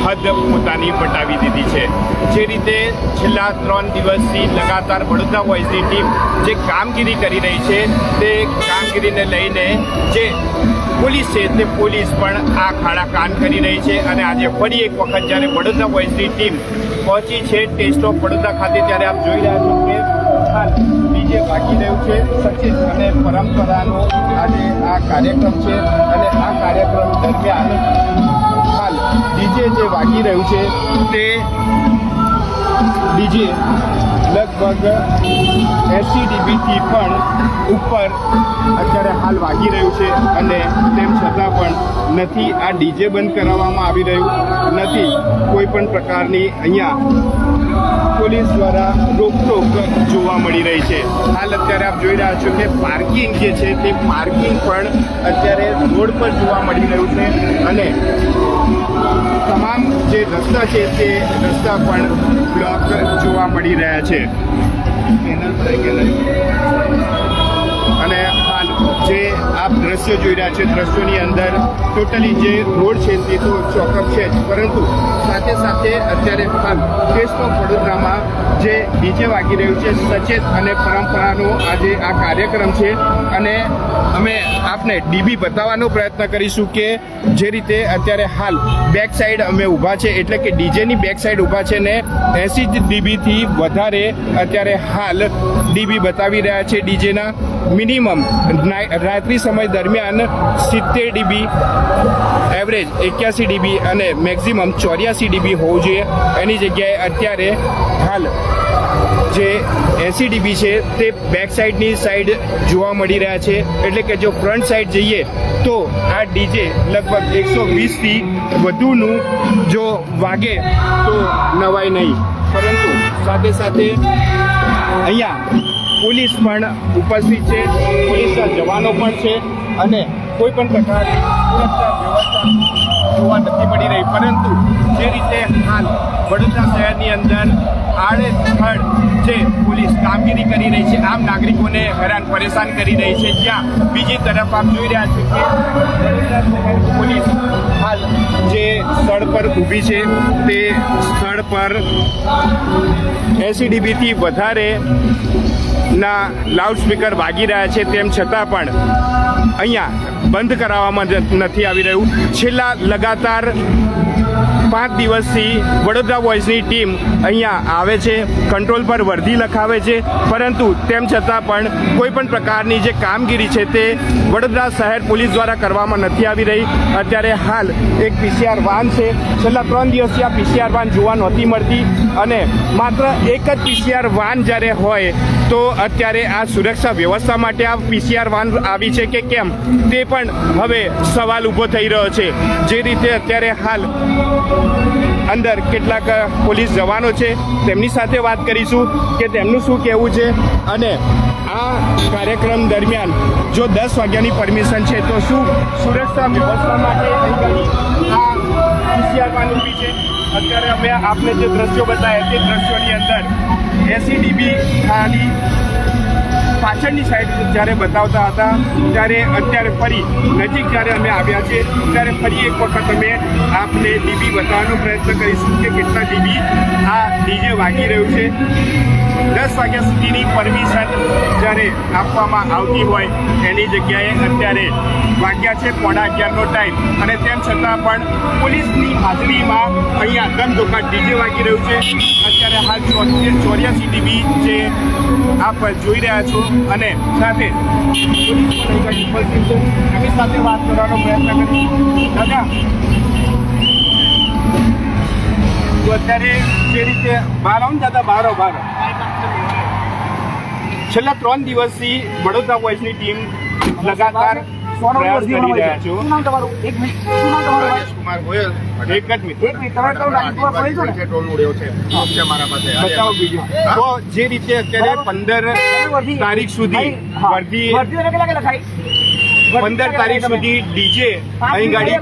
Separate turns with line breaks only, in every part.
હદ પોતાની વટાવી દીધી છે। જે રીતે છેલ્લા 3 દિવસથી લગાતાર વડોદરા વોઇસની ટીમ જે કામગીરી કરી રહી છે તે કામગીરીને લઈને જે પોલીસ છે તે પોલીસ પણ આ ખાડા કાન કરી રહી છે અને આજે ફરી એક વખત જ્યારે વડોદરા વોઇસની ટીમ પહોંચી છે ટેસ્ટ ઓફ વડોદરા ખાતે ત્યારે આપ જોઈ રહ્યા છો કે હાલ ડીજે વાગી રહ્યું છે। સચિત અને પરંપરાનો આજે આ કાર્યક્રમ છે અને આ કાર્યક્રમ દરમિયાન હાલ ડીજે જે વાગી રહ્યું છે તે ડીજે લગભગ 80 dBથી પણ ઉપર અત્યારે હાલ વાગી રહ્યું છે અને તેમ છતાં પણ નથી આ ડીજે બંધ કરાવવામાં આવી રહ્યું નથી। કોઈ પણ પ્રકારની અહીંયા પોલીસ દ્વારા રોકટોક જોવા મળી રહી છે। હાલ અત્યારે આપ જોઈ રહ્યા છો કે પાર્કિંગ જે છે તે પાર્કિંગ પણ અત્યારે રોડ પર જોવા મળી રહ્યું છે અને તમામ જે રસ્તા છે તે રસ્તા પણ બ્લોક જોવા મળી રહ્યા છે અને હાલ જે આપ દ્રશ્યો જોઈ રહ્યા છે દ્રશ્યોની અંદર ટોટલી જે રોડ છે તે તો ચોકઅપ છે જ પરંતુ સાથે સાથે અત્યારે હાલ ટેસ્ટ ઓફ વડોદરામાં જે ડીજે વાગી રહ્યું છે સચેત અને પરંપરાનો આજે આ કાર્યક્રમ છે અને અમે આપને ડીબી બતાવવાનો પ્રયત્ન કરીશું કે જે રીતે અત્યારે હાલ બેક સાઈડ અમે ઊભા છે એટલે કે ડીજેની બેક સાઈડ ઊભા છે ને 80 dBથી વધારે અત્યારે હાલ ડીબી બતાવી રહ્યા છે ડીજેના મિનિમમ રાત્રિ સમય દરમિયાન 70 dB એવરેજ 81 dB અને મેક્સિમમ 84 dB હોવું જોઈએ એની જગ્યાએ અત્યારે હાલ જે 80 dB છે તે બેક સાઈડની સાઈડ જોવા મળી રહ્યા છે એટલે કે જો ફ્રન્ટ સાઈડ જઈએ તો આ ડીજે લગભગ 120થી વધુનું જો વાગે તો નવાય નહીં પરંતુ સાથે સાથે અહીંયા પોલીસ પણ ઉપસ્થિત છે પોલીસના જવાનો પણ છે અને કોઈ પણ પ્રકારની સુરક્ષા વ્યવસ્થા જોવા નથી મળી રહી પરંતુ જે રીતે હાલ વડોદરા શહેરની અંદર આડેધડ જે પોલીસ કામગીરી કરી રહી છે આમ નાગરિકોને હેરાન પરેશાન કરી રહી છે જ્યાં બીજી તરફ આપ જોઈ રહ્યા છો કે વડોદરા શહેર પોલીસ હાલ જે સ્થળ પર ઊભી છે તે સ્થળ પર 80 dBથી વધારે ના લાઉડસ્પીકર વાગી રહ્યા છે તેમ છતાં પણ અહીંયા બંધ કરાવવામાં નથી આવી રહ્યું। છેલ્લા લગાતાર 5 દિવસથી વડોદરા વોઇસની ટીમ અહીંયા આવે છે કંટ્રોલ પર વર્દી લખાવે છે પરંતુ તેમ છતાં પણ કોઈ પણ પ્રકારની જે કામગીરી છે તે વડોદરા શહેર પોલીસ દ્વારા કરવામાં નથી આવી રહી। અત્યારે હાલ એક PCR વાન છે છેલ્લા 3 દિવસથી આ PCR વાન જોવા નહોતી મળતી અને માત્ર એક જ PCR વાન જ્યારે હોય તો અત્યારે આ સુરક્ષા વ્યવસ્થા માટે આ PCR વાન આવી છે કે કેમ તે પણ હવે સવાલ ઊભો થઈ રહ્યો છે। જે રીતે અત્યારે હાલ અંદર કેટલાક પોલીસ જવાનો છે તેમની સાથે વાત કરીશું કે તેમનું શું કહેવું છે અને આ કાર્યક્રમ દરમિયાન જો 10 વાગ્યાની પરમિશન છે તો શું સુરક્ષા વ્યવસ્થા માટે આ PCR વાન ઊભી છે। અત્યારે અમે આપને જે દ્રશ્યો બતાવ્યા તે દ્રશ્યોની અંદર 80 dB ખાલી પાછળની સાઈડ જ્યારે બતાવતા હતા ત્યારે અત્યારે ફરી નજીક જ્યારે અમે આવ્યા છે ત્યારે ફરી એક વખત અમે આપને ડીબી બતાવવાનો પ્રયત્ન કરીશું કે કેટલા ડીબી આ ડીજે વાગી રહ્યું છે। 10 વાગ્યા સુધીની પરમિશન જ્યારે આપવામાં આવતી હોય એની જગ્યાએ અત્યારે વાગ્યા છે 11:15નો ટાઈમ અને તેમ છતાં પણ પોલીસની હાજરીમાં અહીંયા ધમધોકાટ ડીજે વાગી રહ્યું છે। અત્યારે હાલ 84 dB જે આપ જોઈ રહ્યા છો અને સાથે એની સાથે વાત કરવાનો પ્રયત્ન કરીશું। દાદા તો અત્યારે જે રીતે બહાર આવો ને દાદા બહાર છેલ્લા 3 દિવસથી વડોદરા વોઇસની ટીમ લગાતાર પ્રયાસ કરી રહ્યા છો। એક જ મિનિટ તો જે રીતે અત્યારે 15 તારીખ સુધી 15 તારીખ સુધી ડીજે અહીં ગાડી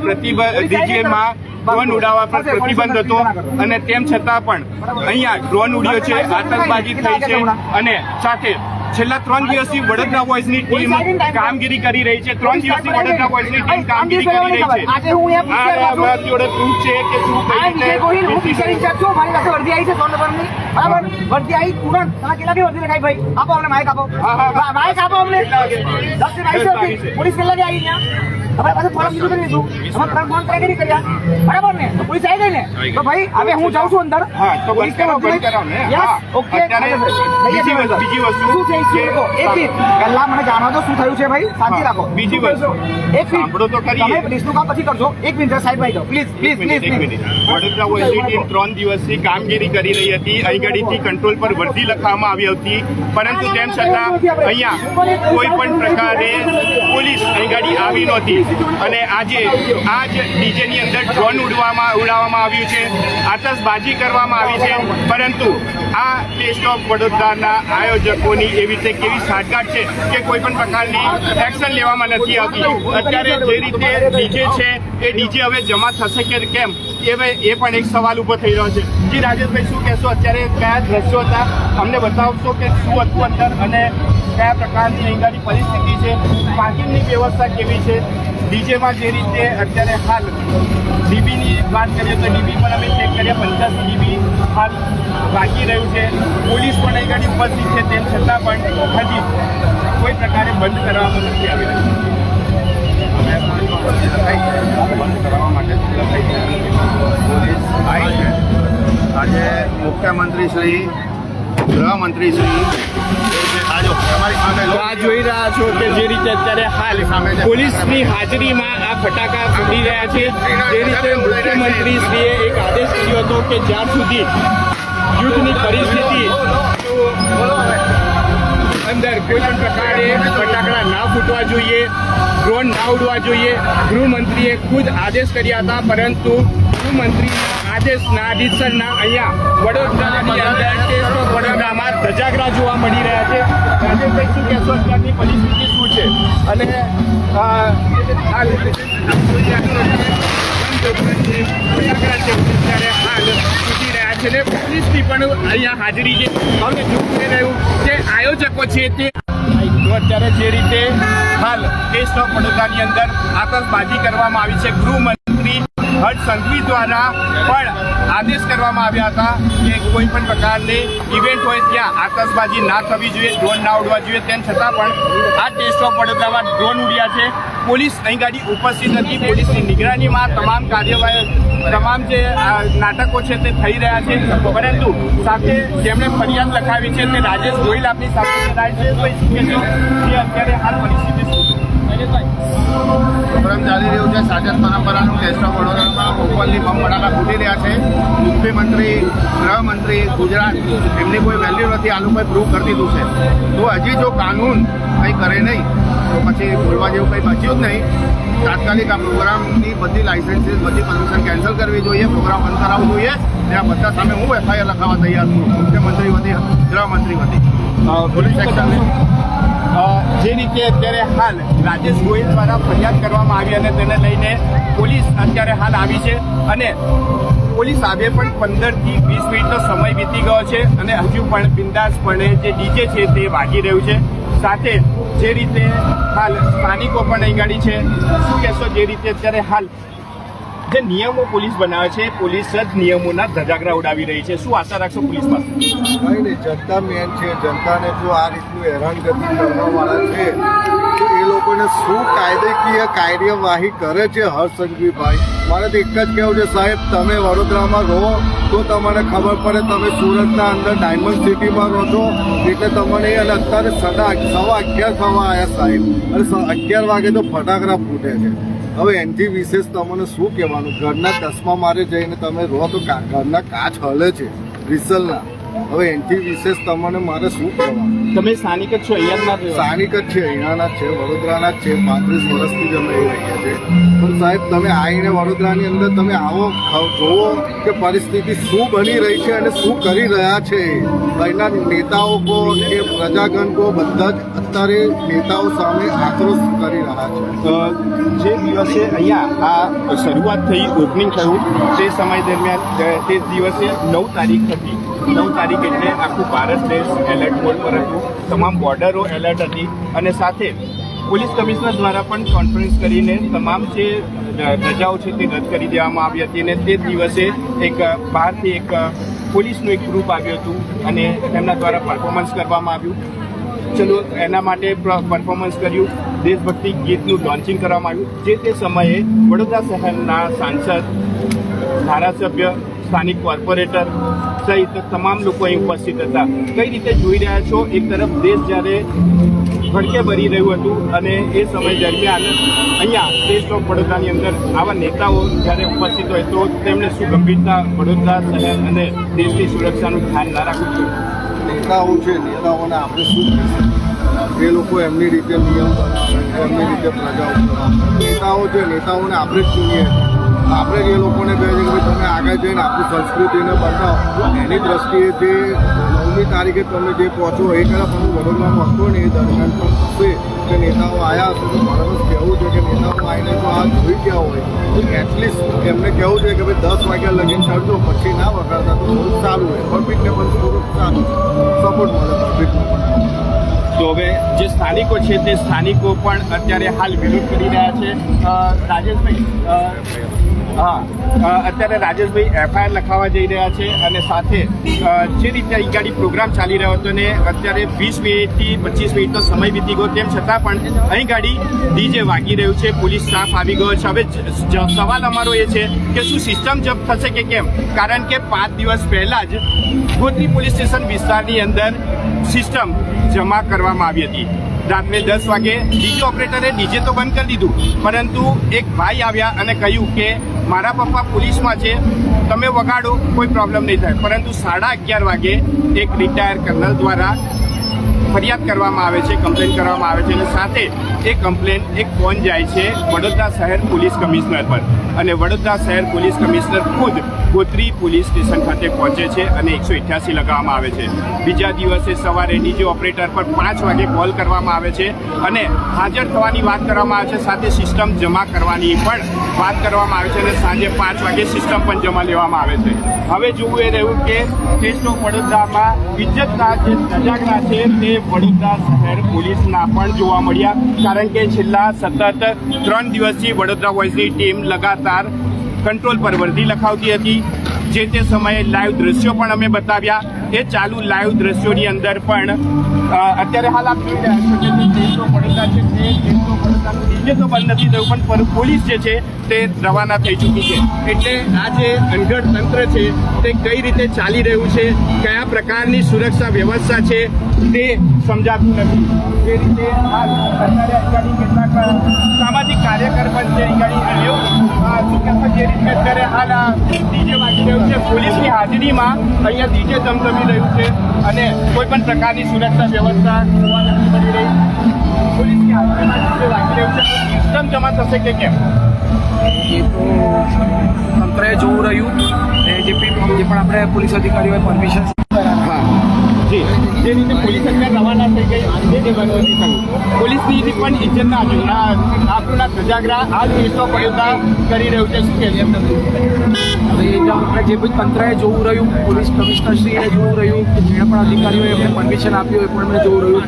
ડીજેમાં ડ્રોન ઉડાવવા પર પ્રતિબંધ હતો અને તેમ છતાં પણ અહીંયા ડ્રોન ઉડ્યો છે આતંકબાજી થઈ છે અને સાથે છેલ્લા 3 દિવસથી વડોદરા વોઇસની ટીમ કામગીરી કરી રહી છે. 3 દિવસથી વડોદરા વોઇસની ટીમ કામગીરી કરી રહી છે. અમારી જોડે પ્રૂફ છે કે શું કઈ રીતે
વર્દી આવી છે 100 નંબરની, બરાબર? વર્દી આવી તુરંત કેટલા વર્દી લખાઈ ભાઈ? આપો અમને માઇક આપો, માઇક આપો અમને. 10 થી 22 પોલીસ કેટલા આવી અહીંયા? અમારી પાસે ફોરમ કીધું કરી દીધું, અમે ફોન ટ્રાય કરી કર્યા, બરાબર ને? તો પોલીસ આવી ગઈ ને, તો ભાઈ હવે હું જાઉં છું અંદર.
હા તો બંધ કરાવો ને.
Yes, okay.
બીજી વસ્તુ
શું છે? એક મિનિટ પહેલા મને જાણવા દો શું થયું છે ભાઈ, શાંતિ રાખો.
બીજી વસ્તુ
એક મિનિટ
સાંભળો તો ખરી.
તમે પોલીસનું કામ પછી કરજો. એક મિનિટ સાહેબ ભાઈ જાઓ પ્લીઝ પ્લીઝ
એક મિનિટ. વડોદરા વોઇસની ટીમ 3 દિવસથી કામગીરી કરી રહી હતી. અહીં ગાડીથી કંટ્રોલ પર વર્દી લખવામાં આવી હતી, પરંતુ તેમ છતાં અહીંયા કોઈ પણ પ્રકારે પોલીસ અહીં ગાડી આવી નહોતી. અને આજે આ જ ડીજેની અંદર ડ્રોન ઉડાવવામાં આવ્યું છે, આતશબાજી કરવામાં આવી છે, પરંતુ આ ટેસ્ટ ઓફ વડોદરાના આયોજકોની એવી રીતે કેવી સાઠગાંઠ છે કે કોઈ પણ પ્રકારની એક્શન લેવામાં નથી આવતી. અત્યારે જે રીતે ડીજે છે એ ડીજે હવે જમા થશે કે કેમ એ પણ એક સવાલ ઉભો થઈ રહ્યો છે. જી રાજેશભાઈ, શું કહેશો? અત્યારે કયા દ્રશ્યો હતા અમને બતાવશો કે શું હતું અંદર અને કયા પ્રકારની અહીંયાની પરિસ્થિતિ છે, પાર્કિંગની વ્યવસ્થા કેવી છે, ડીજેમાં જે રીતે અત્યારે હાલ ડીબીની વાત કરીએ તો ડીબી પણ અમે ચેક કરીએ 85 ડીબી હાલ બાકી રહ્યું છે. પોલીસ પણ અહીં ઉપસ્થિત છે, તેમ છતાં પણ હજી કોઈ પ્રકારે બંધ કરવામાં નથી આવી રહ્યું. બંધ કરવા માટે પોલીસ આવી છે. આજે મુખ્યમંત્રી શ્રી, ગૃહમંત્રી શ્રી આ જોઈ રહ્યા છો કે જે રીતે અત્યારે હાલ પોલીસની હાજરીમાં આ ફટાકા ફૂટી રહ્યા છે. જે રીતે મુખ્યમંત્રી શ્રીએ એક આદેશ કર્યો હતો કે જ્યાં સુધી યુદ્ધની પરિસ્થિતિ અંદર કોઈ પણ પ્રકારે ફટાકડા ના ફૂટવા જોઈએ, ડ્રોન ના ઉડવા જોઈએ. ગૃહમંત્રીએ ખુદ આદેશ કર્યા હતા, પરંતુ ગૃહમંત્રીના આદેશના રીતસરના અહીંયા વડોદરાની અંદર ટેસ્ટ ઓફ વડોદરામાં ધજાગરા જોવા મળી રહ્યા છે. રાજેશભાઈ, શું કહેશો? અત્યારની પરિસ્થિતિ શું છે? અને ત્યારે હાલ છૂટી રહ્યા છે ને પોલીસની પણ અહીંયા હાજરી છે. હવે જોઈ રહ્યું જે આયોજકો છે તે અત્યારે જે રીતે હાલ ટેસ્ટ ઓફ વડોદરાની અંદર આતશબાજી કરવામાં આવી છે. ગૃહમંત્રી હર્ષ સંઘવી દ્વારા પણ આદેશ કરવામાં આવ્યા હતા કે કોઈ પણ પ્રકારની ઇવેન્ટ હોય ત્યાં આતશબાજી ના થવી જોઈએ, ડ્રોન ના ઉડવા જોઈએ. તેમ છતાં પણ આ ટેસ્ટ ઓફ વડોદરામાં ડ્રોન ઉડ્યા છે. પોલીસ અહીં ગાડી ઉપસ્થિત હતી. પોલીસની નિગરાનીમાં તમામ કાર્યવાહી, તમામ જે નાટકો છે તે થઈ રહ્યા છે, પરંતુ સાથે જેમણે ફરિયાદ લખાવી છે તે રાજેશ ગોહિલ આપની સાથે રાજેશભાઈ શું કહેશો કે અત્યારે હાલ પરિસ્થિતિ શું છે?
પ્રોગ્રામ ચાલી રહ્યું છે. સાજદ પરંપરાનું ટેસ્ટ ઓફ વડોદરામાં ઉપરની બમ ફટાકા ફૂટી રહ્યા છે. મુખ્યમંત્રી, ગૃહમંત્રી, ગુજરાત એમની કોઈ વેલ્યુ નથી. આ લોકોએ પ્રૂવ કરી દીધું છે. તો હજી જો કાનૂન કંઈ કરે નહીં તો પછી બોલવા જેવું કંઈ બચ્યું જ નહીં. તાત્કાલિક આ પ્રોગ્રામની બધી લાઇસન્સીસ, બધી પરમિશન કેન્સલ કરવી જોઈએ, પ્રોગ્રામ બંધ કરાવવું જોઈએ. ત્યાં બધા સામે હું FIR લખાવવા તૈયાર છું, મુખ્યમંત્રી વતી, ગૃહમંત્રી વતી. પોલીસ સેક્શન
જે રીતે અત્યારે હાલ રાજેશ ગોહિલ દ્વારા ફરિયાદ કરવામાં આવી અને તેને લઈને પોલીસ અત્યારે હાલ આવી છે અને પોલીસ આવે પણ 15 થી 20 મિનિટનો સમય વીતી ગયો છે અને હજુ પણ બિંદાસપણે જે ડીજે છે તે વાગી રહ્યું છે. સાથે જે રીતે હાલ સ્થાનિકો પણ અહીં ગાડી છે. શું કહેશો? જે રીતે અત્યારે હાલ જે નિયમો પોલીસ બનાવે છે, પોલીસ જ નિયમોના ધજાગરા ઉડાવી રહી છે, શું આશા રાખશો પોલીસ પાસે?
કંઈ નહીં, જનતા મેન છે. જનતાને જો આ રીતનું હેરાનગતિ કરવાવાળા છે તો એ લોકોને શું કાયદેકીય કાર્યવાહી કરે છે હર્ષ સંઘવીભાઈ? મારે તો એક જ કહેવું છે સાહેબ, તમે વડોદરામાં રહો તો તમને ખબર પડે. તમે સુરતના અંદર ડાયમંડ સિટીમાં રહો છો એટલે તમને અને અત્યારે 11:15 થવા આવ્યા સાહેબ, અને 11 વાગે તો ફટાકડા ફૂટે છે. હવે એનથી વિશેષ તમને શું કહેવાનું? ઘરના 10મા મારે જઈને તમે રહો તો ઘરના કાચ હલે છે રિસલના. હવે એનથી વિશેષ તમને મારે શું કહેવાનું?
તમે સ્થાનિક જ છો? અહીંયાના
સ્થાનિક જ છે, અહીંયાના જ છે, વડોદરાના જ છે. 35 વર્ષથી જ અમે અહીં રહીએ છીએ. પણ સાહેબ તમે આવીને વડોદરાની અંદર તમે આવો, જુઓ કે પરિસ્થિતિ શું બની રહી છે અને શું કરી રહ્યા છે. અહીંના નેતાઓ કો કે પ્રજાગણ કો બધા જ અત્યારે નેતાઓ સામે આક્રોશ કરી રહ્યા છે.
જે દિવસે અહીંયા આ શરૂઆત થઈ, ઓપનિંગ થયું તે સમય દરમિયાન તે દિવસે 9 તારીખ હતી. 9 તારીખ એટલે આખું ભારત દેશ એલર્ટ મોડ પર હતું, તમામ બોર્ડરો એલર્ટ હતી અને સાથે પોલીસ કમિશનર દ્વારા પણ કોન્ફરન્સ કરીને તમામ જે રજાઓ છે તે રદ કરી દેવામાં આવી હતી અને તે દિવસે એક બહારથી એક પોલીસનું એક ગ્રુપ આવ્યું હતું અને તેમના દ્વારા પરફોર્મન્સ કરવામાં આવ્યું. ચલો એના માટે પરફોર્મન્સ કર્યું, દેશભક્તિ ગીતનું લોન્ચિંગ કરવામાં આવ્યું. જે તે સમયે વડોદરા શહેરના સાંસદ, ધારાસભ્ય, સ્થાનિક કોર્પોરેટર સહિત તમામ લોકો અહીં ઉપસ્થિત હતા. કઈ રીતે જોઈ રહ્યા છો, એક તરફ દેશ જ્યારે ભડકે ભરી રહ્યું હતું અને એ સમય દરમિયાન અહીંયા સ્ટેટ ઓફ વડોદરાની અંદર આવા નેતાઓ જ્યારે ઉપસ્થિત હોય તો તેમને શું ગંભીરતા વડોદરા શહેર અને દેશની સુરક્ષાનું ધ્યાન ના રાખવું જોઈએ?
નેતાઓ છે, નેતાઓને આપણે શું કહીશું? એ લોકો એમની રીતે નિયમ બનાવે, એમની રીતે પ્રજા ઉપર. નેતાઓ છે, નેતાઓને આપણે જ ચૂનીએ છીએ. આપણે જ એ લોકોને કહે છે કે ભાઈ તમે આગળ જઈને આપણી સંસ્કૃતિને બતાવો. એની દ્રષ્ટિએ જે 9મી તારીખે તમે જે પહોંચો એ તરફ હું વડોદરામાં હતો ને એ દરમિયાન પણ હશે કે નેતાઓ આવ્યા હશે તો મારે બસ કહેવું છે કે નેતાઓ આવીને જો આ જોઈ ગયા હોય તો એટલીસ્ટ એમને કહેવું છે કે ભાઈ 10 વાગ્યા લગીને કરજો, પછી ના વગાડતા તો થોડું સારું હોય. પબ્લિકને પણ થોડુંક સારું સપોર્ટ મળે પબ્લિકને પણ.
તો હવે જે સ્થાનિકો છે તે સ્થાનિકો પણ અત્યારે હાલ વિરોધ કરી રહ્યા છે. રાજેશભાઈ, અત્યારે રાજેશભાઈ FIR લખાવવા જઈ રહ્યા છે અને સાથે જે રીતે અહીં ગાડી પ્રોગ્રામ ચાલી રહ્યો હતો ને અત્યારે 20 મિનિટથી 25 મિનિટનો સમય વીતી ગયો, તેમ છતાં પણ અહીં ગાડી DJ વાગી રહ્યું છે, પોલીસ સ્ટાફ આવી ગયો છે. હવે સવાલ અમારો એ છે કે શું સિસ્ટમ જપ્ત થશે કે કેમ? કારણ કે 5 દિવસ પહેલાં જ ગોત્રી પોલીસ સ્ટેશન વિસ્તારની અંદર સિસ્ટમ જમા કરવામાં આવી હતી. રાત્રે 10 વાગે DJ ઓપરેટરે DJ તો બંધ કરી દીધું, પરંતુ એક ભાઈ આવ્યા અને કહ્યું કે મારા પપ્પા પોલીસમાં છે, તમે વગાડો, કોઈ પ્રોબ્લેમ નહીં થાય. પરંતુ 11:30 વાગે એક રિટાયર કર્નલ દ્વારા ફરિયાદ કરવામાં આવે છે, કમ્પ્લેન કરવામાં આવે છે અને સાથે એ કમ્પ્લેન એક ફોન જાય છે વડોદરા શહેર પોલીસ કમિશનર પર અને વડોદરા શહેર પોલીસ કમિશનર ખુદ ગોત્રી પોલીસ સ્ટેશન ખાતે પહોંચે છે અને 188 લગાવવામાં આવે છે. બીજા દિવસે સવારે DJ ઓપરેટર પર 5 વાગે કોલ કરવામાં આવે છે અને હાજર થવાની વાત કરવામાં આવે છે, સાથે સિસ્ટમ જમા કરવાની પણ વાત કરવામાં આવે છે અને સાંજે 5 વાગે સિસ્ટમ પણ જમા લેવામાં આવે છે. હવે જોવું એ રહ્યું કે સ્ટેટ ઓફ વડોદરામાં ઇજ્જતના જે ધજાગરા છે તે વડોદરા શહેર પોલીસના પણ જોવા મળ્યા, કારણ કે છેલ્લા સતત 3 દિવસથી વડોદરા વોઇસની ટીમ લગાતાર કંટ્રોલ પર વર્દી લખાવતી હતી. જે તે સમયે લાઈવ દ્રશ્યો પણ અમે બતાવ્યા. એ ચાલુ લાઈવ દ્રશ્યોની અંદર પણ અત્યારે હાલ આપ જોઈ રહ્યા છો કે જે સ્ટેટ ઓફ વડોદરા છે તે સ્ટેટ ઓફ વડોદરાનું DJ તો બંધ નથી થયું, પણ પોલીસ જે છે તે રવાના થઈ ચૂકી છે. એટલે આ જે અનગઢ તંત્ર છે તે કઈ રીતે ચાલી રહ્યું છે, કયા પ્રકારની સુરક્ષા વ્યવસ્થા છે તે સમજાતું નથી. એ રીતે હાલ અત્યારે અહીંયાની કેટલાક સામાજિક કાર્યકર પણ છે અહીંયાની જે રીતે અત્યારે હાલ આ DJ વાગી રહ્યું છે, પોલીસની હાજરીમાં અહીંયા DJ ધમધમી રહ્યું છે અને કોઈ પણ પ્રકારની સુરક્ષા વ્યવસ્થા જોવા નથી મળી રહી. પોલીસની હાજરીમાં DJ વાગી રહ્યું છે, સિસ્ટમ જમા થશે કે કેમ
એ તો તંત્રએ જોવું રહ્યું. જે પણ આપણે પોલીસ અધિકારીઓએ પરમિશન
જી જે રીતે પોલીસ અત્યારે રવાના થઈ ગઈ આજે જે બનવું થયું, પોલીસની પણ ઇજ્જતના આપણના ધજાગરા આ દેશો પડતા કરી રહ્યું છે, શું કહે છે?
હવે આપણે જે બી તંત્રએ જોવું રહ્યું, પોલીસ કમિશનરશ્રીએ જોવું રહ્યું, જે પણ અધિકારીઓએ એમને પરમિશન આપ્યું એ પણ એમને જોવું રહ્યું.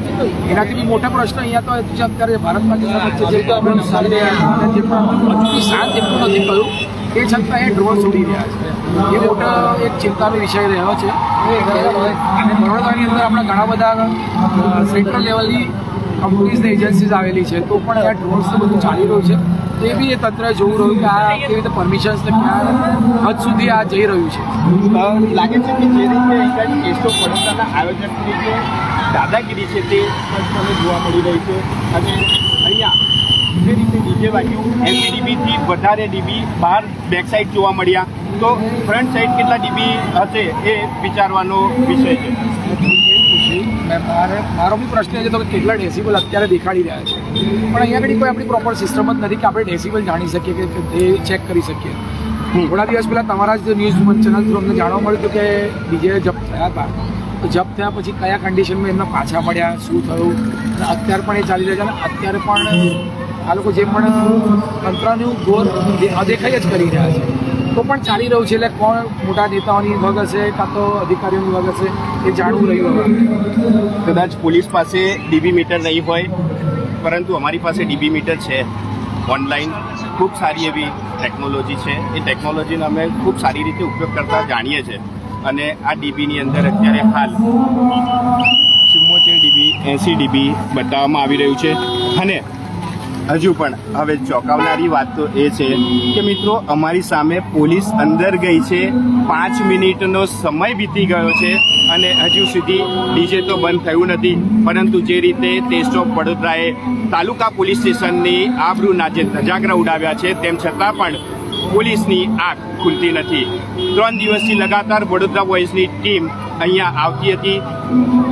એનાથી બી મોટા પ્રશ્ન અહીંયા તો છે અત્યારે ભારત પાકિસ્તાન વચ્ચે જે પ્રોબ્લેમ ચાલી રહ્યા છે, જે પણ હજુ શાંત એટલું નથી કહ્યું, એ છતાં એ ડ્રોન છોડી રહ્યા છે. એ મોટો એક ચિંતાનો વિષય રહ્યો છે. અને બરોડાની અંદર આપણા ઘણા બધા સેન્ટ્રલ લેવલની કંપનીઝ એજન્સીઝ આવેલી છે, તો પણ અહીંયા ડ્રોન્સ બધું ચાલી રહ્યું છે. તો એ બી એ તંત્રએ જોવું રહ્યું કે આ કેવી રીતે પરમિશન્સ ક્યાં હદ સુધી આ જઈ રહ્યું છે.
લાગે છે કે જે રીતે અહીંયા સ્ટેટ ઓફ વડોદરાના આયોજકની જે દાદાગીરી છે તે તમે જોવા મળી રહી છે અને અહીંયા જે રીતે DJ વાગ્યું 80 dBથી વધારે dB બહાર બેક સાઈડ જોવા મળ્યા, તો ફ્રન્ટ સાઈડ કેટલા dB હશે એ વિચારવાનો વિષય છે.
મારો બી પ્રશ્ન છે તો કે કેટલા ડેસિબલ અત્યારે દેખાડી રહ્યા છે, પણ અહીંયા આગળ કોઈ આપણી પ્રોપર સિસ્ટમ જ નથી કે આપણે ડેસિબલ જાણી શકીએ કે એ ચેક કરી શકીએ. થોડા દિવસ પહેલાં તમારા જ ન્યૂઝ ચેનલ થ્રુ અમને જાણવા મળ્યું હતું કે DJ જપ્ત થયા હતા. તો જપ્ત થયા પછી કયા કન્ડિશનમાં એમને પાછા પડ્યા, શું થયું, અને અત્યારે પણ એ ચાલી રહ્યા છે. અને અત્યારે પણ આ લોકો જે પણ તંત્રનું ગોર અદેખાઈ જ કરી રહ્યા છે.
તો પણ ચાલી રહ્યું છે. એટલે કોણ મોટા નેતાઓની વગ હશે કાં તો અધિકારીઓની વગ હશે એ જાણવું રહ્યું હવે.
કદાચ પોલીસ પાસે ડીબી મીટર નહીં હોય, પરંતુ અમારી પાસે ડીબી મીટર છે. ઓનલાઈન ખૂબ સારી એવી ટેકનોલોજી છે. એ ટેકનોલોજીનો અમે ખૂબ સારી રીતે ઉપયોગ કરતા જાણીએ છીએ. અને આ ડીબીની અંદર અત્યારે હાલ 74 ડીબી 80 ડીબી બતાવવામાં આવી રહ્યું છે. અને હજુ પણ હવે ચોંકાવનારી વાત તો એ છે કે મિત્રો, અમારી સામે પોલીસ અંદર ગઈ છે, 5 મિનિટનો સમય વીતી ગયો છે અને હજુ સુધી ડીજે તો બંધ થયું નથી. પરંતુ જે રીતે ટેસ્ટ ઓફ વડોદરાએ તાલુકા પોલીસ સ્ટેશનની આબરૂના જે ધજાગરા ઉડાવ્યા છે, તેમ છતાં પણ પોલીસની આંખ ખુલતી નથી. 3 દિવસથી લગાતાર વડોદરા વોઇસની ટીમ અહીંયા આવતી હતી.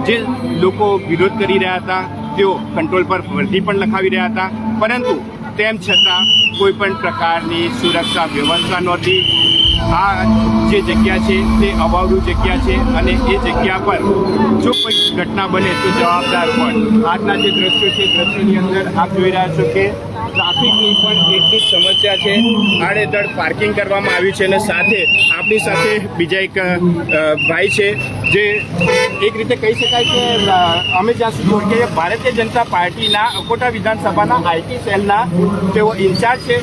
જે લોકો વિરોધ કરી રહ્યા હતા તેઓ કંટ્રોલ પર વર્દી પણ લખાવી રહ્યા હતા, પરંતુ તેમ છતાં કોઈ પણ પ્રકારની સુરક્ષા વ્યવસ્થા નહોતી. આ જે જગ્યા છે તે અવાવરૂ જગ્યા છે અને એ જગ્યા પર જો કોઈ ઘટના બને તો જવાબદાર પણ. આજના જે દ્રશ્યો છે, દ્રશ્યોની અંદર આપ જોઈ રહ્યા છો કે ટ્રાફિકની પણ એટલી જ સમસ્યા છે. આડેધડ પાર્કિંગ કરવામાં આવ્યું છે અને સાથે આપણી સાથે બીજા એક ભાઈ છે, જે એક રીતે કહી શકાય કે અમે જ્યાં સુધી ઓળખીએ ભારતીય જનતા પાર્ટીના અકોટા વિધાનસભાના આઈટી સેલના તેઓ ઇન્ચાર્જ છે.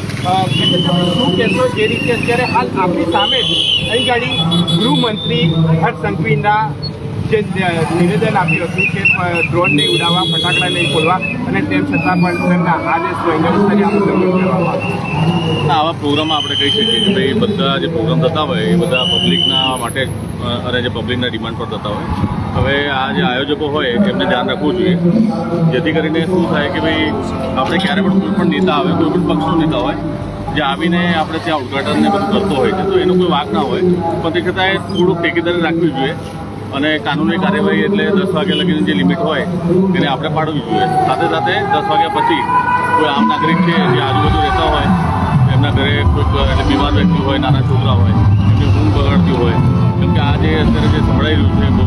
એટલે તમે શું કહેશો, જે રીતે અત્યારે હાલ આપણી સામે જ અહીં ગાડી ગૃહમંત્રી હર્ષ સંઘવીના જે નિવેદન આપ્યું હતું કે ડ્રોન નહીં ઉડાવવા, ફટાકડા નહીં ફોડવા, અને તેમ છતાં પણ તેમના આદેશનો ઇન્ડસ્ટ્રી કરવામાં આવ્યો.
આવા પ્રોગ્રામ આપણે કહી શકીએ કે ભાઈ બધા જે પ્રોગ્રામ થતા હોય એ બધા પબ્લિકના માટે અને જે પબ્લિકના ડિમાન્ડ પર થતા હોય. હવે આ જે આયોજકો હોય એમને ધ્યાન રાખવું જોઈએ, જેથી કરીને શું થાય કે ભાઈ આપણે ક્યારે પણ કોઈ પણ નેતા આવે, કોઈ પણ પક્ષનો નેતા હોય જે આવીને આપણે ત્યાં ઉદઘાટનને બધું કરતો હોય છે, તો એનો કોઈ વાંક ના હોય, પણ તે છતાંય થોડુંક ટેકેદારી રાખવી જોઈએ. અને કાનૂની કાર્યવાહી એટલે 10 વાગ્યા લગીની જે લિમિટ હોય એને આપણે પાડવી જોઈએ. સાથે સાથે 10 વાગ્યા પછી કોઈ આમ નાગરિક છે જે આજુબાજુ રહેતા હોય, એમના ઘરે કોઈક એટલે બીમાર વ્યક્તિ હોય, નાના છોકરા હોય, એમની ઊંઘ બગાડતી હોય, કેમ કે આ જે અત્યારે જે સંભળાઈ રહ્યું છે બહુ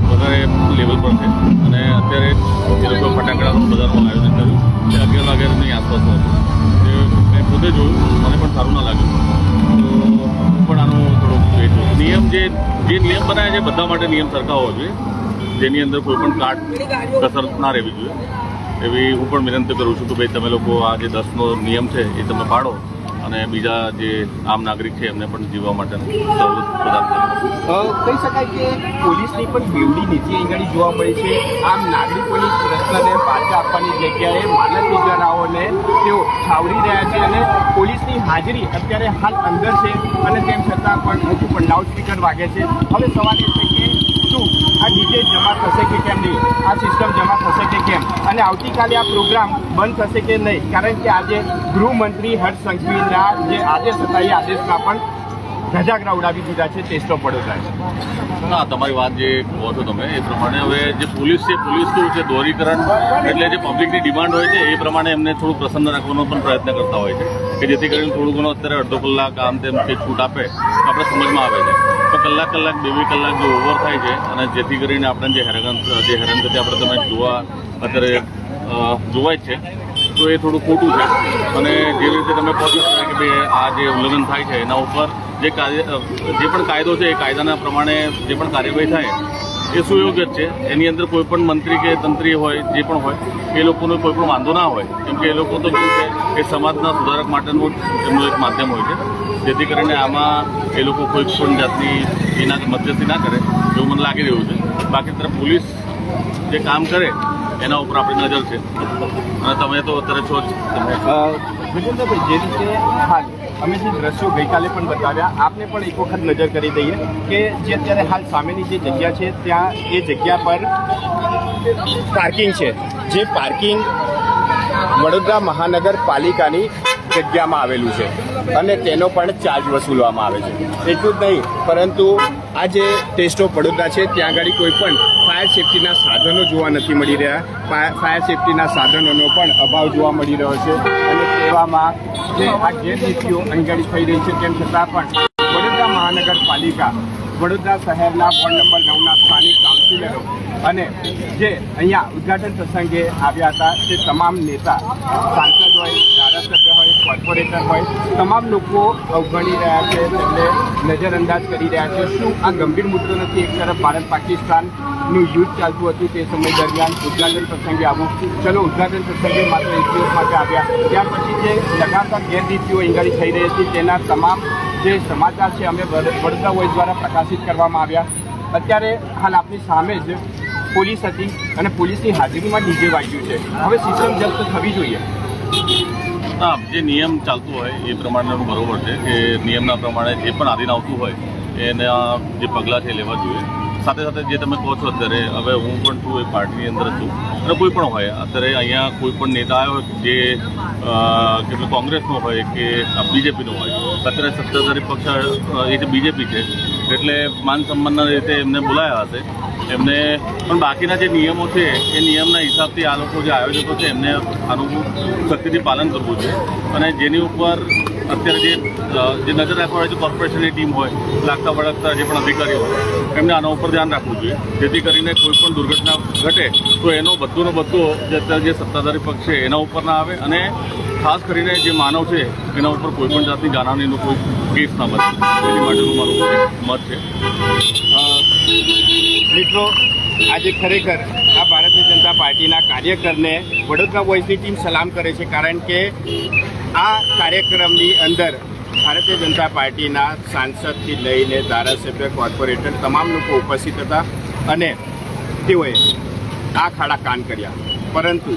વધારે લેવલ પર છે. અને અત્યારે એ લોકો ફટાકડાનું બધાનું આયોજન કર્યું જે 11 વાગ્યાની આસપાસ હતું. મેં પોતે જોયું, મને પણ સારું ના લાગ્યું. તો પણ આનું થોડુંક નિયમ જે નિયમ બનાવે છે બધા માટે નિયમ સરખા હોવો જોઈએ, જેની અંદર કોઈ પણ કાટ કસર ના રહેવી જોઈએ. એવી હું પણ વિનંતી કરું છું કે ભાઈ તમે લોકો આ જે 10નો નિયમ છે એ તમે પાડો અને બીજા જે આમ નાગરિક છે એમને પણ જીવવા માટેનું સવલત પ્રદાન કરો.
કહી શકાય કે પોલીસની પણ બેવડી નીતિ અહીં આગળ જોવા મળે છે. આમ નાગરિકોની પ્રશ્નને પાછા આપવાની જગ્યાએ માનવ ઇજારાઓને તેઓ છાવરી રહ્યા છે અને પોલીસની હાજરી અત્યારે હાલ અંદર છે અને તેમ છતાં પણ હજુ પણ લાઉડસ્પીકર વાગે છે. હવે સવાલ એ છે કે શું આ ડીજે જમા થશે કે કેમ નહીં, આ સિસ્ટમ જમા થશે કે કેમ, અને આવતીકાલે આ પ્રોગ્રામ બંધ થશે કે નહીં, કારણ કે આજે ગૃહમંત્રી હર્ષ સંઘવીના જે આદેશ હતા એ આદેશના પણ ધજાગરા ઉડાવી દીધા છે ટેસ્ટ ઓફ વડોદરાએ.
ના, તમારી વાત જે કહો છો તમે એ પ્રમાણે હવે જે પોલીસ છે, પોલીસ કેવું છે દોરીકરણ એટલે જે પબ્લિકની ડિમાન્ડ હોય છે એ પ્રમાણે એમને થોડું પ્રસન્ન રાખવાનો પણ પ્રયત્ન કરતા હોય છે કે જેથી કરીને થોડું ઘણું અત્યારે અડધો કલાક આમ તેમ કંઈક છૂટ આપે આપણે સમજમાં આવે છે. તો કલાક 2 કલાક જે ઓવર થાય છે અને જેથી કરીને આપણે જે હેરાનગતિ આપણે તમે જોવા અત્યારે જોવાય જ છે, તો એ થોડું ખોટું છે. અને જેવી રીતે તમે કહો છો કે ભાઈ આ જે ઉલ્લંઘન થાય છે એના ઉપર જે પણ કાયદો છે એ કાયદાના પ્રમાણે જે પણ કાર્યવાહી થાય એ સુયોગ્ય જ છે. એની અંદર કોઈ પણ મંત્રી કે તંત્રી હોય, જે પણ હોય, એ લોકોનો કોઈ પણ વાંધો ના હોય, કેમ કે એ લોકો તો શું છે એ સમાજના સુધારક માટેનું એમનું એક માધ્યમ હોય છે. જેથી કરીને આમાં એ લોકો કોઈ પણ જાતની એના મધ્યસ્થી ના કરે એવું મને લાગી રહ્યું છે. બાકી તરફ પોલીસ જે કામ કરે એના ઉપર આપણી નજર છે અને તમે તો અત્યારે છો જ.
ગજેન્દ્રભાઈ, જે રીતે હાલ અમે જે દ્રશ્યો ગઈકાલે પણ બતાવ્યા, આપને પણ એક વખત નજર કરી દઈએ કે જે અત્યારે હાલ સામેની જે જગ્યા છે ત્યાં એ જગ્યા પર પાર્કિંગ છે. જે પાર્કિંગ વડોદરા મહાનગરપાલિકાની જગ્યામાં આવેલું છે અને તેનો પણ ચાર્જ વસૂલવામાં આવે છે. એટલું જ નહીં, પરંતુ આ જે ટેસ્ટ ઓફ વડોદરા છે ત્યાં આગળ કોઈ પણ ફાયર સેફ્ટીના સાધનો જોવા નથી મળી રહ્યા. ફાયર સેફ્ટીના સાધનોનો પણ અભાવ જોવા મળી રહ્યો છે અને તેવામાં જે આ ગેરરીતિઓ અહીં આગળ થઈ રહી છે, તેમ છતાં પણ વડોદરા મહાનગરપાલિકા વડોદરા શહેરના વોર્ડ નંબર 9ના સ્થાનિક કાઉન્સિલર કાઉન્સિલરો અને જે અહીંયા ઉદ્ઘાટન પ્રસંગે આવ્યા હતા તે તમામ નેતા, સાંસદ હોય, ધારાસભ્ય હોય, કોર્પોરેટર હોય, તમામ લોકો અવગણી રહ્યા છે, તેમને નજરઅંદાજ કરી રહ્યા છે. શું આ ગંભીર મુદ્દો નથી? એક તરફ ભારત પાકિસ્તાનનું યુદ્ધ ચાલતું હતું તે સમય દરમિયાન ઉદ્ઘાટન પ્રસંગે આવું, ચલો ઉદ્ઘાટન પ્રસંગે માત્ર 1 દિવસ માટે આવ્યા, ત્યાર પછી જે લગાતાર ગેરરીતિઓ ઇંગાળી થઈ રહી હતી તેના તમામ જે સમાચાર છે અમે વડોદરા વોઇસ દ્વારા પ્રકાશિત કરવામાં આવ્યા. અત્યારે હાલ આપની સામે જ પોલીસ હતી અને પોલીસની હાજરીમાં ડીજે વાગ્યું છે. હવે સિસ્ટમ જપ્ત થવી જોઈએ.
હા, જે નિયમ ચાલતું હોય એ પ્રમાણેનું બરોબર છે કે નિયમના પ્રમાણે જે પણ આધીન આવતું હોય એના જે પગલાં છે લેવા જોઈએ. સાથે સાથે જે તમે કહો છો અત્યારે, હવે હું પણ છું એ પાર્ટીની અંદર છું અને કોઈ પણ હોય અત્યારે અહીંયા કોઈ પણ નેતા આવ્યો હોય જે કે કોંગ્રેસનો હોય કે બીજેપીનો હોય, અત્યારે સત્તાધારી પક્ષ એ જે બીજેપી છે એટલે માન સન્માનના રીતે એમને બોલાયા હશે. એમને પણ બાકીના જે નિયમો છે એ નિયમના હિસાબથી આ લોકો જે આયોજકો છે એમને આનું સખ્તીથી પાલન કરવું જોઈએ અને જેની ઉપર અત્યારે જે નજર રાખવા હોય છે કોર્પોરેશનની ટીમ હોય, લાગતા વળગતા જે પણ અધિકારીઓ હોય એમને આના ઉપર ધ્યાન રાખવું જોઈએ, જેથી કરીને કોઈ પણ દુર્ઘટના ઘટે તો એનો બધોનો બધો જે સત્તાધારી પક્ષ છે એના ઉપર ના આવે અને ખાસ કરીને જે માનવ છે એના ઉપર કોઈ પણ જાતની જાનહાનિનો કોઈ કેસ ના બને, એની માટેનું મારું મત છે.
મિત્રો, આજે ખરેખર આ ભારતીય જનતા પાર્ટીના કાર્યકરને વડોદરા વોઇસની ટીમ સલામ કરે છે, કારણ કે આ કાર્યક્રમની અંદર ભારતીય જનતા પાર્ટીના સાંસદથી લઈને ધારાસભ્ય, કોર્પોરેટર તમામ લોકો ઉપસ્થિત હતા અને તેઓએ આ ખાડા કાન કર્યા. પરંતુ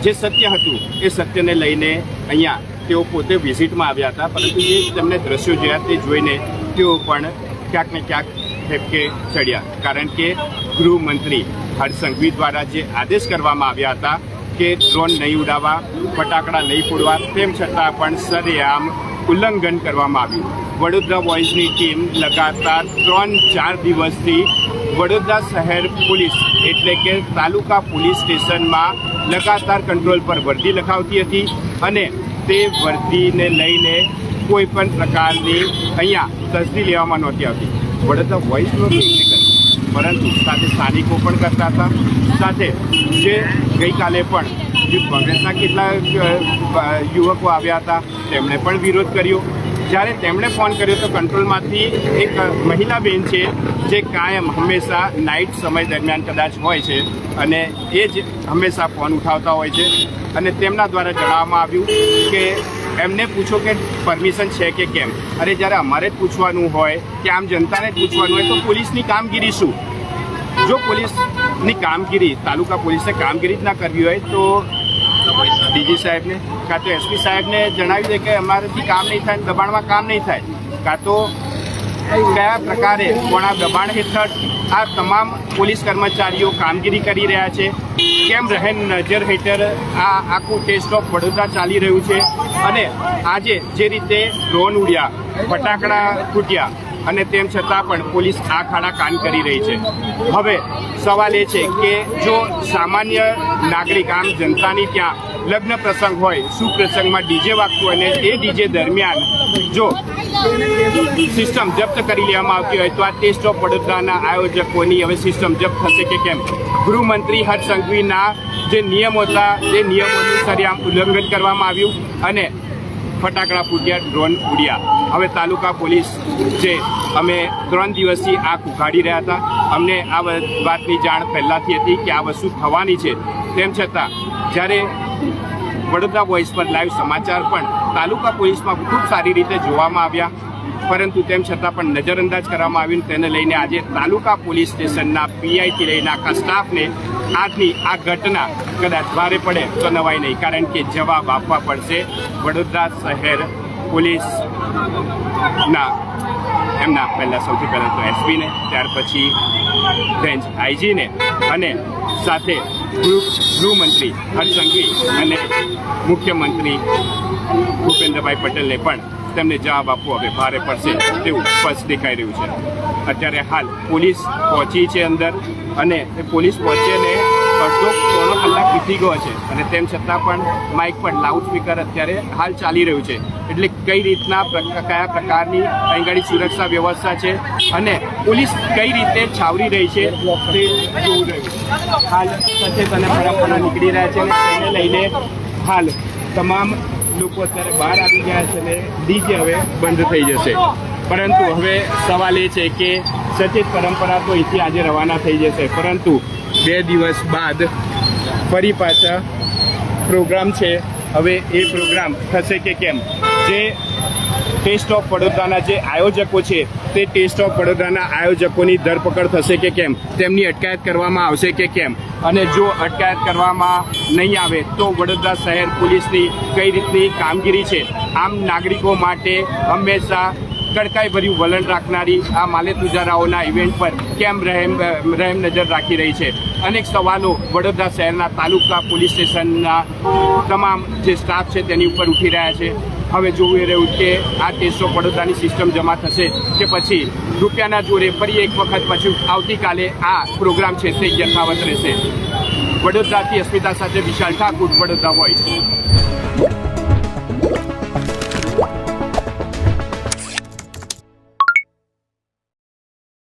જે સત્ય હતું એ સત્યને લઈને અહીંયા તેઓ પોતે વિઝિટમાં આવ્યા હતા, પરંતુ જે તેમને દ્રશ્યો જોયા તે જોઈને તેઓ પણ ક્યાંક ને ક્યાંક ઠેપકે ચડ્યા, કારણ કે ગૃહમંત્રી હર્ષ સંઘવી દ્વારા જે આદેશ કરવામાં આવ્યા હતા કે ડ્રોન નહીં ઉડાવવા, ફટાકડા નહીં ફોડવા, તેમ છતાં પણ સરેઆમ ઉલ્લંઘન કરવામાં આવ્યું. વડોદરા વોઇસની ટીમ લગાતાર 3-4 દિવસથી વડોદરા શહેર પોલીસ એટલે કે તાલુકા પોલીસ સ્ટેશનમાં લગાતાર કંટ્રોલ પર વર્દી લખાવતી હતી અને તે વર્દીને લઈને કોઈ પણ પ્રકારની અહીંયા તસદી લેવામાં નહોતી આવતી. વડોદરા વોઇસ નહોતી એટલી કરી, પરંતુ સાથે સ્થાનિકો પણ કરતા હતા. સાથે જે ગઈકાલે પણ જે કોંગ્રેસના કેટલાક યુવકો આવ્યા હતા તેમણે પણ વિરોધ કર્યો. જ્યારે તેમણે ફોન કર્યો તો કંટ્રોલમાંથી એક મહિલા બેન છે જે કાયમ હંમેશા નાઇટ સમય દરમિયાન કદાચ હોય છે અને એ જ હંમેશા ફોન ઉઠાવતા હોય છે અને તેમના દ્વારા જણાવવામાં આવ્યું કે એમને પૂછો કે પરમિશન છે કે કેમ. અરે જ્યારે અમારે જ પૂછવાનું હોય કે આમ જનતાને જ પૂછવાનું હોય તો પોલીસની કામગીરી શું? જો પોલીસની કામગીરી, તાલુકા પોલીસને કામગીરી જ ના કરવી હોય તો ડીજી સાહેબને કાં તો એસપી સાહેબને જણાવી દે કે અમારાથી કામ નહીં થાય, દબાણમાં કામ નહીં થાય, કાં તો કયા પ્રકારે કોણા દબાણ હેઠળ આ તમામ પોલીસ કર્મચારીઓ કામગીરી કરી રહ્યા છે, કેમ રહેન નજર હેઠળ આ આખું ટેસ્ટ ઓફ વડોદરા ચાલી રહ્યું છે અને આજે જે રીતે ડ્રોન ઉડ્યા, ફટાકડા ફૂટ્યા અને તેમ છતાં પણ પોલીસ આ ખાડા કાન કરી રહી છે. હવે સવાલ એ છે કે જો સામાન્ય નાગરિક, આમ જનતાની ત્યાં લગ્ન પ્રસંગ હોય, સુપ્રસંગમાં ડીજે વાગતું અને એ ડીજે દરમિયાન જો સિસ્ટમ જપ્ત કરી લેવામાં આવતી હોય તો આ ટેસ્ટ ઓફ વડોદરાના આયોજકોની હવે સિસ્ટમ જપ્ત થશે કે કેમ? ગૃહમંત્રી હર્ષ સંઘવીના જે નિયમો હતા તે નિયમોનું સરેઆમ ઉલ્લંઘન કરવામાં આવ્યું અને ફટાકડા ફૂટ્યા, ડ્રોન ઉડ્યા. હવે તાલુકા પોલીસ જે અમે 3 દિવસથી આગ ઉઘાડી રહ્યા હતા, અમને આ વાતની જાણ પહેલાંથી હતી કે આ વસ્તુ થવાની છે, તેમ છતાં જ્યારે વડોદરા વોઇસ પર લાઈવ સમાચાર પણ તાલુકા પોલીસમાં ખૂબ સારી રીતે જોવામાં આવ્યા, પરંતુ તેમ છતાં પણ નજરઅંદાજ કરવામાં આવ્યું. તેને લઈને આજે તાલુકા પોલીસ સ્ટેશનના પીઆઈથી લઈને આખા સ્ટાફને આજની આ ઘટના કદાચ ભારે પડે તો નવાઈ નહીં, કારણ કે જવાબ આપવા પડશે વડોદરા શહેર પોલીસના એમના પહેલાં સૌથી પહેલાં તો એસપીને, ત્યાર પછી રેન્જ આઈજીને અને સાથે ગૃહમંત્રી હર્ષ સંઘવી અને મુખ્યમંત્રી ભૂપેન્દ્રભાઈ પટેલને પણ તેમને જવાબ આપવો હવે ભારે પડશે તેવું સ્પષ્ટ દેખાઈ રહ્યું છે. અત્યારે હાલ પોલીસ પહોંચી છે અંદર અને એ પોલીસ પહોંચીને અડધો પોણો કલાક વીતી ગયો છે અને તેમ છતાં પણ માઇક પર લાઉડ સ્પીકર અત્યારે હાલ ચાલી રહ્યું છે. એટલે કઈ રીતના કયા પ્રકારની અહીં આગળ સુરક્ષા વ્યવસ્થા છે અને પોલીસ કઈ રીતે છાવરી રહી છે તે જોવું રહ્યું. હાલ સચેત અને પરંપરા નીકળી રહ્યા છે અને તેને લઈને હાલ તમામ લોકો અત્યારે બહાર આવી ગયા છે અને ડીજે હવે બંધ થઈ જશે. પરંતુ હવે સવાલ એ છે કે સચેત પરંપરા તો અહીંથી આજે રવાના થઈ જશે, પરંતુ 2 દિવસ બાદ ફરી પાછા પ્રોગ્રામ છે. હવે એ પ્રોગ્રામ થશે કે કેમ? જે ટેસ્ટ ઓફ વડોદરાના જે આયોજકો છે તે ટેસ્ટ ઓફ વડોદરાના આયોજકોની ધરપકડ થશે કે કેમ? તેમની અટકાયત કરવામાં આવશે કે કેમ? અને જો અટકાયત કરવામાં નહીં આવે તો વડોદરા શહેર પોલીસની કઈ રીતની કામગીરી છે? આમ નાગરિકો માટે હંમેશા કડકાઈભર્યું વલણ રાખનારી આ માલેતુજારાઓના ઇવેન્ટ પર કેમ રહેમ નજર રાખી રહી છે? અનેક સવાલો વડોદરા શહેરના તાલુકા પોલીસ સ્ટેશનના તમામ જે સ્ટાફ છે તેની ઉપર ઉઠી રહ્યા છે. હવે જોવું એ રહ્યું કે આ ટેસ્ટ ઓફ વડોદરાની સિસ્ટમ જમા થશે કે પછી રૂપિયાના જોરે ફરી એક વખત પછી આવતીકાલે આ પ્રોગ્રામ છે તે યથાવત રહેશે. વડોદરાથી અસ્મિતા સાથે વિશાલ ઠાકુર, વડોદરા વોઇસ.